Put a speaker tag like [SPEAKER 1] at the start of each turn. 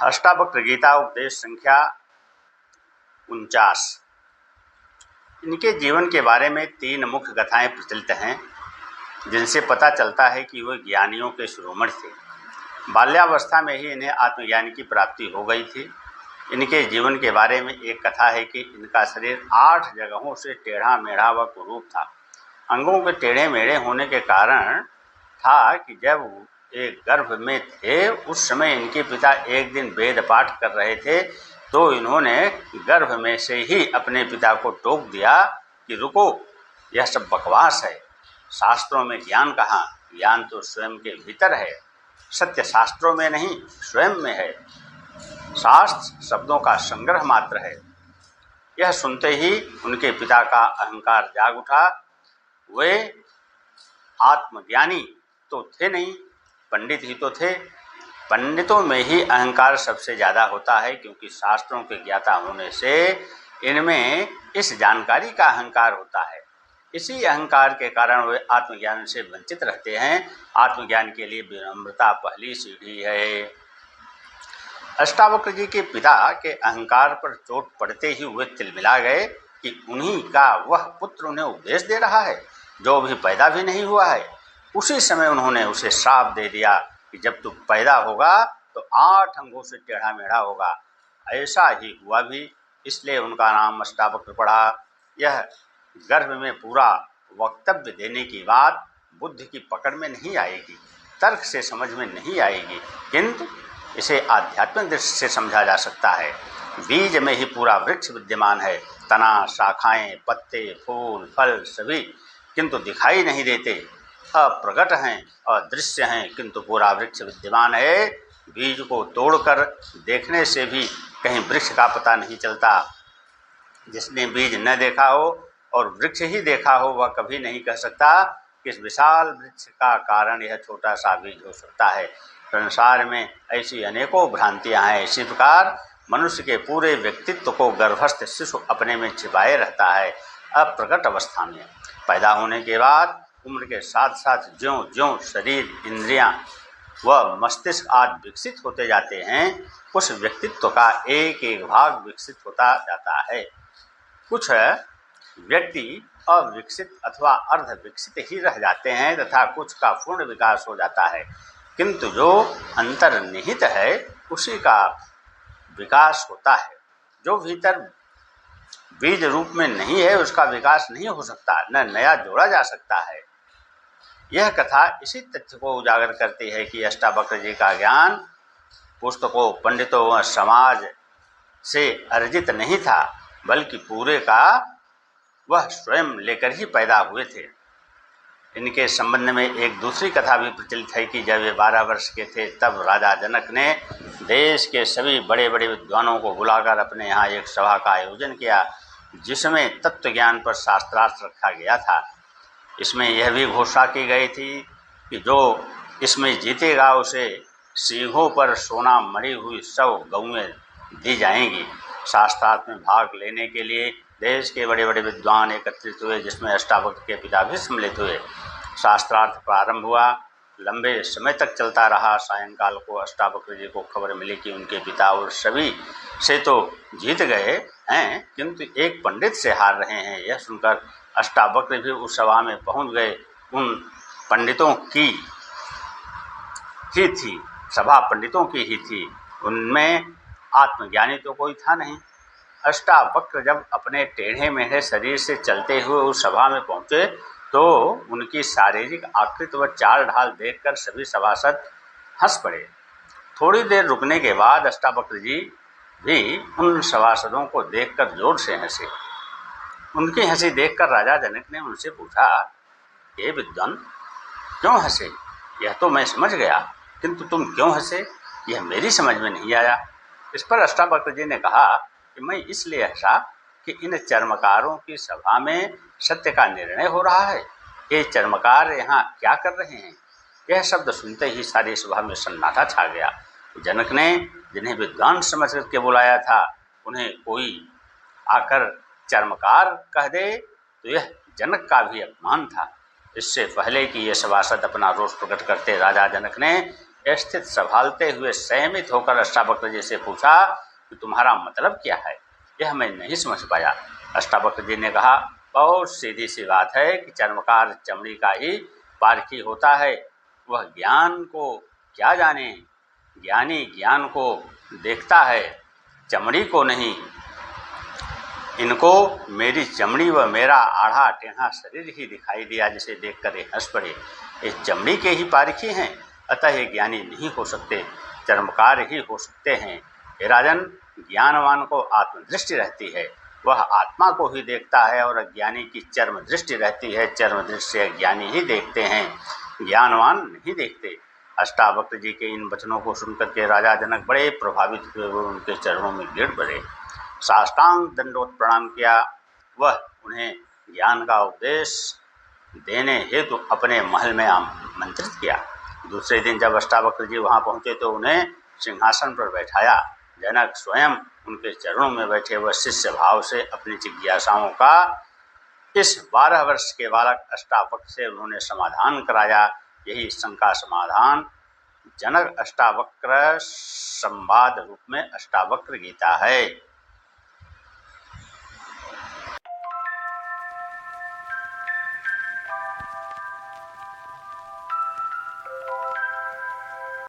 [SPEAKER 1] अष्टावक्र गीता उपदेश संख्या 49। इनके जीवन के बारे में 3 मुख्य कथाएं प्रचलित हैं, जिनसे पता चलता है कि वे ज्ञानियों के शिरोमणि थे। बाल्यावस्था में ही इन्हें आत्मज्ञान की प्राप्ति हो गई थी। इनके जीवन के बारे में एक कथा है कि इनका शरीर 8 जगहों से टेढ़ा मेढ़ा व कुरूप था। अंगों के टेढ़े मेढ़े होने के कारण था कि जब एक गर्भ में थे उस समय इनके पिता एक दिन वेद पाठ कर रहे थे, तो इन्होंने गर्भ में से ही अपने पिता को टोक दिया कि रुको, यह सब बकवास है। शास्त्रों में ज्ञान कहाँ, ज्ञान तो स्वयं के भीतर है। सत्य शास्त्रों में नहीं, स्वयं में है। शास्त्र शब्दों का संग्रह मात्र है। यह सुनते ही उनके पिता का अहंकार जाग उठा। वे आत्मज्ञानी तो थे नहीं, पंडित ही तो थे। पंडितों में ही अहंकार सबसे ज़्यादा होता है, क्योंकि शास्त्रों के ज्ञाता होने से इनमें इस जानकारी का अहंकार होता है। इसी अहंकार के कारण वे आत्मज्ञान से वंचित रहते हैं। आत्मज्ञान के लिए विनम्रता पहली सीढ़ी है। अष्टावक्र जी के पिता के अहंकार पर चोट पड़ते ही वे तिलमिला गए कि उन्हीं का वह पुत्र उन्हें उपदेश दे रहा है जो अभी पैदा भी नहीं हुआ है। उसी समय उन्होंने उसे श्राप दे दिया कि जब तू पैदा होगा तो 8 अंगों से टेढ़ा मेढ़ा होगा। ऐसा ही हुआ भी, इसलिए उनका नाम अष्टावक्र पड़ा। यह गर्भ में पूरा वक्तव्य देने की बात बुद्धि की पकड़ में नहीं आएगी, तर्क से समझ में नहीं आएगी, किंतु इसे आध्यात्मिक दृष्टि से समझा जा सकता है। बीज में ही पूरा वृक्ष विद्यमान है। तना, शाखाएं, पत्ते, फूल, फल सभी किंतु दिखाई नहीं देते, अप्रगट हैं, अदृश्य हैं, किंतु पूरा वृक्ष विद्यमान है। बीज को तोड़कर देखने से भी कहीं वृक्ष का पता नहीं चलता। जिसने बीज न देखा हो और वृक्ष ही देखा हो, वह कभी नहीं कह सकता कि इस विशाल वृक्ष का कारण यह छोटा सा बीज हो सकता है। संसार में ऐसी अनेकों भ्रांतियां हैं। इसी प्रकार मनुष्य के पूरे व्यक्तित्व को गर्भस्थ शिशु अपने में छिपाए रहता है। अप्रकट अवस्था में पैदा होने के बाद उम्र के साथ साथ ज्यों ज्यों शरीर, इंद्रियां व मस्तिष्क आदि विकसित होते जाते हैं, उस व्यक्तित्व का एक एक भाग विकसित होता जाता है। कुछ व्यक्ति अविकसित अथवा अर्ध विकसित ही रह जाते हैं तथा कुछ का पूर्ण विकास हो जाता है, किंतु जो अंतर्निहित है उसी का विकास होता है। जो भीतर बीज रूप में नहीं है उसका विकास नहीं हो सकता, न नया जोड़ा जा सकता है। यह कथा इसी तथ्य को उजागर करती है कि अष्टावक्र जी का ज्ञान पुस्तकों, पंडितों व समाज से अर्जित नहीं था, बल्कि पूरे का वह स्वयं लेकर ही पैदा हुए थे। इनके संबंध में एक दूसरी कथा भी प्रचलित है कि जब वे 12 वर्ष के थे तब राजा जनक ने देश के सभी बड़े बड़े विद्वानों को बुलाकर अपने यहाँ एक सभा का आयोजन किया, जिसमें तत्व ज्ञान पर शास्त्रार्थ रखा गया था। इसमें यह भी घोषणा की गई थी कि जो इसमें जीतेगा उसे सिंहों पर सोना मढ़ी हुई 100 गौएं दी जाएंगी। शास्त्रार्थ में भाग लेने के लिए देश के बड़े बड़े विद्वान एकत्रित हुए, जिसमें अष्टावक्र के पिता भी सम्मिलित हुए। शास्त्रार्थ प्रारंभ हुआ, लंबे समय तक चलता रहा। सायंकाल को अष्टावक्र जी को खबर मिली कि उनके पिता और सभी से तो जीत गए हैं, किंतु एक पंडित से हार रहे हैं। यह सुनकर अष्टावक्र भी उस सभा में पहुंच गए। उन पंडितों की ही थी, सभा पंडितों की ही थी, उनमें आत्मज्ञानी तो कोई था नहीं। अष्टावक्र जब अपने टेढ़े मेढ़े शरीर से चलते हुए उस सभा में पहुंचे तो उनकी शारीरिक आकृति व चाल ढाल देखकर सभी सभासद हंस पड़े। थोड़ी देर रुकने के बाद अष्टावक्र जी भी उन सभासदों को देखकर जोर से हंसे। उनकी हंसी देखकर राजा जनक ने उनसे पूछा, ये विद्वान क्यों हंसे? यह तो मैं समझ गया, किंतु तुम क्यों हंसे, यह मेरी समझ में नहीं आया। इस पर अष्टावक्र जी ने कहा कि मैं इसलिए हंसा कि इन चर्मकारों की सभा में सत्य का निर्णय हो रहा है। ये चर्मकार यहाँ क्या कर रहे हैं? यह शब्द सुनते ही सारी सभा में सन्नाटा छा गया। जनक ने जिन्हें विद्वान समझ करके बुलाया था, उन्हें कोई आकर चर्मकार कह दे तो यह जनक का भी अपमान था। इससे पहले कि ये सभासद अपना रोष प्रकट करते, राजा जनक ने स्थित संभालते हुए संयमित होकर अष्टावक्र जी से पूछा कि तुम्हारा मतलब क्या है, यह मैं नहीं समझ पाया। अष्टावक्र जी ने कहा, बहुत सीधी सी बात है कि चर्मकार चमड़ी का ही पारखी होता है, वह ज्ञान को क्या जाने। ज्ञानी ज्ञान को देखता है, चमड़ी को नहीं। इनको मेरी चमड़ी व मेरा आढ़ा टेढ़ा शरीर ही दिखाई दिया, जिसे देखकर ये हंस पड़े। ये चमड़ी के ही पारखी हैं, अतः ये ज्ञानी नहीं हो सकते, चर्मकार ही हो सकते हैं। हे राजन, ज्ञानवान को आत्मदृष्टि रहती है, वह आत्मा को ही देखता है, और अज्ञानी की चर्म दृष्टि रहती है, चर्म दृष्टि से अज्ञानी ही देखते हैं, ज्ञानवान नहीं देखते। अष्टावक्र जी के इन वचनों को सुनकर के राजा जनक बड़े प्रभावित हुए, वो उनके चरणों में गिर पड़े, साष्टांग दंडवत प्रणाम किया। वह उन्हें ज्ञान का उपदेश देने हेतु अपने महल में आमंत्रित किया। दूसरे दिन जब अष्टावक्र जी वहाँ पहुँचे तो उन्हें सिंहासन पर बैठाया। जनक स्वयं उनके चरणों में बैठे वह शिष्य भाव से अपनी जिज्ञासाओं का इस 12 वर्ष के बालक अष्टावक्र से उन्होंने समाधान कराया। यही शंका समाधान जनक अष्टावक्र संवाद रूप में अष्टावक्र गीता है।